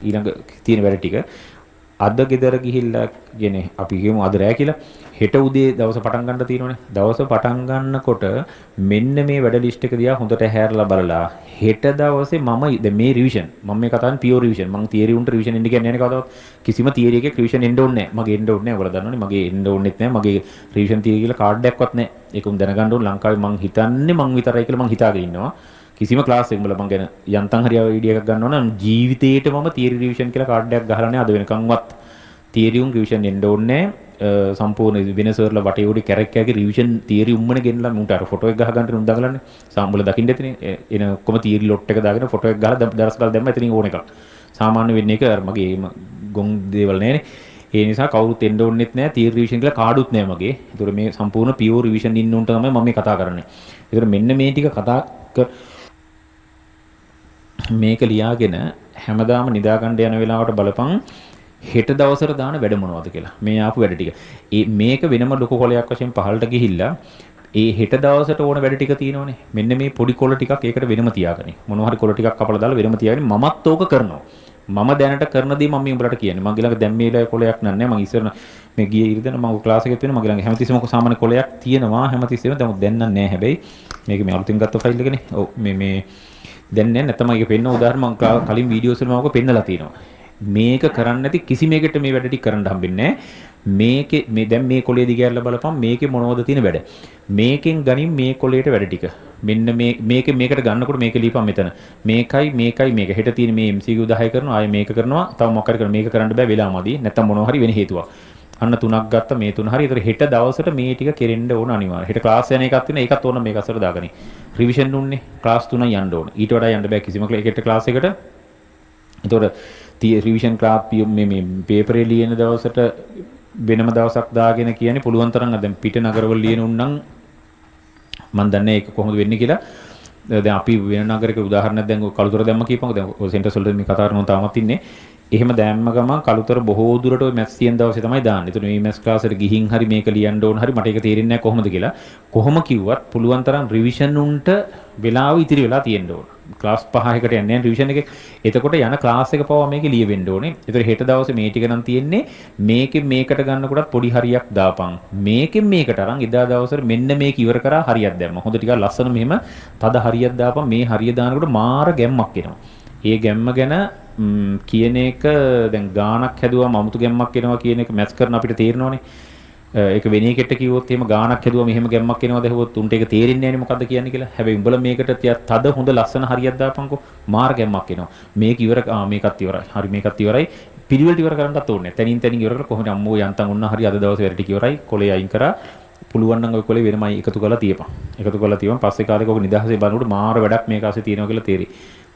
ඊළඟ තියෙන වැඩ ටික අද ගෙදර ගිහිල්ලා කියන්නේ අපි කියමු අද රෑ කියලා හෙට උදේ දවස පටන් ගන්න තියෙනවනේ. දවස පටන් ගන්නකොට මෙන්න මේ වැඩ ලිස්ට් එක දිහා හොඳට හැරලා බලලා හෙට දවසේ මම දැන් මේ රිවිෂන් මම මේ කතා කරන්නේ පියෝර් රිවිෂන්. මම තියරි උන්ට රිවිෂන් එන්න කියන්නේ නැහැ කවදාවත්. කිසිම තියරි එකක රිවිෂන් එන්න ඕනේ නැහැ. මගේ එන්න ඕනේ නැහැ. ඔයාලා දන්නවනේ මගේ එන්න ඕනෙත් නැහැ. මගේ රිවිෂන් තියරි කියලා කාඩ් එකක්වත් නැහැ. ඒක උන් දැනගන්න ඕන ලංකාවේ මං හිතන්නේ මං විතරයි කියලා මං හිතාගෙන ඉන්නවා. කිසිම ක්ලාස් එකක මම ගැන යන්තම් හරි වීඩියෝ එකක් ගන්න ඕන නම් ජීවිතේට මම තියරි රිවිෂන් කියලා කාඩ් එකක් ගහලා නැහැ අද වෙනකන්වත්. තියරි උන් රිවිෂන් එන්න ඕනේ සම්පූර්ණ වෙන සර්ලා වටේ උඩ කැරක්කයාගේ රිවිෂන් තියරි උම්මන ගෙන්නලා මුන්ට අර ෆොටෝ එක ගහ ගන්න උන් දඟලන්නේ සාම්බල දකින්න ඇතිනේ එන ඔක්කොම තියරි ලොට් එක දාගෙන ෆොටෝ එක ගහලා දරස් ගාලා දැම්ම එතනින් ඕන එකක් සාමාන්‍ය වෙන්නේ ඒක අර මගේ ගොන් දේවල් නෑනේ ඒ නිසා කවුරුත් එන්න ඕනෙත් නෑ තියරි රිවිෂන් කියලා කාඩුත් නෑ මගේ ඒතර මේ සම්පූර්ණ පියෝර් රිවිෂන් ඉන්න උන්ට තමයි මම මේ කතා කරන්නේ ඒතර මෙන්න මේ ටික කතා මේක ලියාගෙන හැමදාම නිදා ගන්න යන වෙලාවට බලපන් හෙට දවසට දාන වැඩ මොනවද කියලා. මේ ආපු වැඩ ටික. මේක වෙනම ලොකු කොලයක් වශයෙන් පහළට ගිහිල්ලා ඒ හෙට දවසට ඕන වැඩ ටික තියෙනවනේ. මෙන්න මේ පොඩි කොළ ටිකක් ඒකට වෙනම තියාගනි. මොනවා හරි කොළ ටිකක් කපලා දාලා වෙනම තියාගනි. මමත් ඕක කරනවා. මම දැනට කරන දේ මම මේ උඹලට කියන්නේ. මගේ ළඟ දැන් මේ කොළයක් නෑ. මම ඉස්සර මේ ගියේ ඉරිදෙන මම ක්ලාස් එකේ තියෙනවා. මගේ ළඟ හැමතිස්සෙම සාමාන්‍ය කොළයක් තියෙනවා. හැමතිස්සෙම දැන් නෑ හැබැයි. මේක මේ අලුතින් ගත්ත ෆයිල් එකනේ. ඔව් මේ දැන් නෑ නැත්නම් මම ඒක පෙන්න උදාහරණ මම කලින් වීඩියෝස් වල මම ඔක පෙන්නලා තියෙනවා. මේක කරන්නේ නැති කිසිම එකකට මේ වැඩ ටික කරන්න හම්බෙන්නේ නැහැ. මේකේ මේ දැන් මේ කොලේ දිගහැරලා බලපන් මේකේ මොනවද තියෙන වැඩ. මේකෙන් ගනින් මේ කොලේට වැඩ ටික. මෙන්න මේක මේකට ගන්නකොට මේක ලියපන් මෙතන. මේකයි මේක. හෙට තියෙන මේ MCQ 10 කරනවා ආයේ මේක කරනවා. තව මොකක් හරි කරනවා මේක කරන්න බෑ වෙලාවමදි. නැත්තම් මොනවා හරි වෙන හේතුවක්. අන්න තුනක් ගත්ත මේ තුන හරි. ඒතර හෙට දවසට මේ ටික කෙරෙන්න ඕන අනිවාර්යයෙන්. හෙට ක්ලාස් යන එකක් තියෙනවා. ඒකත් ඕන මේක අසර දාගනි. රිවිෂන් උන්නේ ක්ලාස් 3යි යන්න ඕන. ඊට වඩා යන්න බෑ කිසිම ක්ලාස් එකකට. ඒතකොට රිවිෂන් ක්ලාස් මේ පේපරේ ලියන දවසට වෙනම දවසක් දාගෙන කියන්නේ පුළුවන් තරම් දැන් පිට නගරවල ලියන උන්නම් මම දන්නේ ඒක කොහොමද වෙන්නේ කියලා. දැන් අපි වෙන නගරයක උදාහරණයක් දැන් කළුතර දැම්ම කියපන්කො දැන් ඔය සෙන්ටර්ස් වල මේ කතා කරනවා තාමත් ඉන්නේ. එහෙම දැම්ම ගමන් කළුතර බොහෝ දුරට ඔය මැත්ස් තියෙන දවසේ තමයි දාන්නේ. ඒතන මේ මැත්ස් ක්ලාස් එකට ගිහින් හරි මේක ලියන්න ඕන හරි මට ඒක තේරෙන්නේ නැහැ කොහොමද කියලා. කොහොම කිව්වත් පුළුවන් තරම් රිවිෂන් උන්ට වෙලාව ඉතිරි වෙලා තියෙන්න ඕන. ක්ලාස් 5කට යන්නේ නැහැ රිවිෂන් එකේ. එතකොට යන ක්ලාස් එක පවා මේකේ ලියවෙන්න ඕනේ. ඒතර හෙට දවසේ මේ ටික නම් තියෙන්නේ මේකෙන් මේකට ගන්නකොටත් පොඩි හරියක් දාපන්. මේකෙන් මේකට අරන් එදා දවසට මෙන්න මේක ඉවර කරා හරියක් දැම්ම. හොඳ ටිකක් ලස්සන මෙහෙම තද හරියක් දාපන්. මේ හරිය දානකොට මාර ගැම්මක් එනවා. ඒ ගැම්ම ගැන කියන එක දැන් ගානක් හැදුවම අමුතු ගැම්මක් එනවා කියන එක මැච් කරන අපිට තේරෙනවනේ. ඒක වෙන එකට කිව්වොත් එහෙම ගානක් හැදුවම එහෙම ගැම්මක් එනවද හවොත් උන්ට ඒක තේරෙන්නේ නැහැනේ මොකද්ද කියන්නේ කියලා. හැබැයි උඹලා මේකට තද හොඳ ලස්සන හරියක් දාපන්කෝ මාර ගැම්මක් එනවා. මේක ඉවර මේකත් ඉවරයි. හරි මේකත් ඉවරයි. පිළිවෙලට ඉවර කරන්නත් ඕනේ. තනින් තනින් ඉවර කරලා කොහොමද අම්මෝ යන්තම් ඔන්න හරි අද දවසේ වැඩ ටික ඉවරයි. කොලේ අයින් කරා. පුළුවන් නම් ඔය කොලේ වෙනමයි එකතු කරලා තියපන්. එකතු කරලා තියපන් පස්සේ කාලෙක ඔක නිදහසේ බලනකොට මාර වැඩක් මේක ASCII තියෙනවා කියලා තේරෙයි.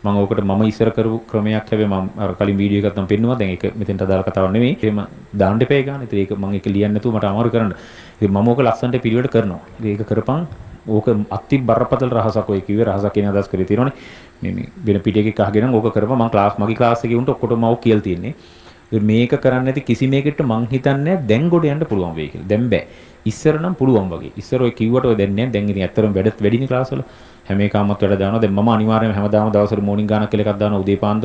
මම ඕකට මම ඉස්සර කරපු ක්‍රමයක් හැබැයි මම අර කලින් වීඩියෝ එකක් තමයි පෙන්නුවා. දැන් ඒක මෙතෙන්ට අදාළ කතාවක් නෙවෙයි. එහෙම දාන්න එපා ගන්න. ඉතින් ඒක මම ඒක ලියන්න නැතුව මට අමාරු කරන්න. ඉතින් මම ඕක ලස්සනට පිළිවෙලට කරනවා. ඒක කරපන්. ඕක අති බරපතල රහසක් ඔය කිව්වේ රහසක් කියන අදහස් කරේ තියෙනවනේ. මේ වෙන පිට එකක් අහගෙන ඕක කරපන්. මම මගේ ක්ලාස් එකේ උන්ට ඔක්කොටම මම ඕක කියලා තියෙන්නේ. මේක කරන්නේ නැති කිසි මේකට මං හිතන්නේ දැන් ගොඩ යන්න පුළුවන් වෙයි කියලා. දැන් බෑ. ඉස්සර නම් පුළුවන් වගේ. ඉස්සර ඔය කිව්වට ඔය දැන් නෑ. දැන් ඉතින් ඇත්තටම වැඩිනේ ක්ලාස් වල. හැම එකමත් වැඩ දානවා. දැන් මම අනිවාර්යයෙන්ම හැමදාම දවසට මෝර්නින් ගානක් කියලා එකක් දානවා උදේ පාන්දර.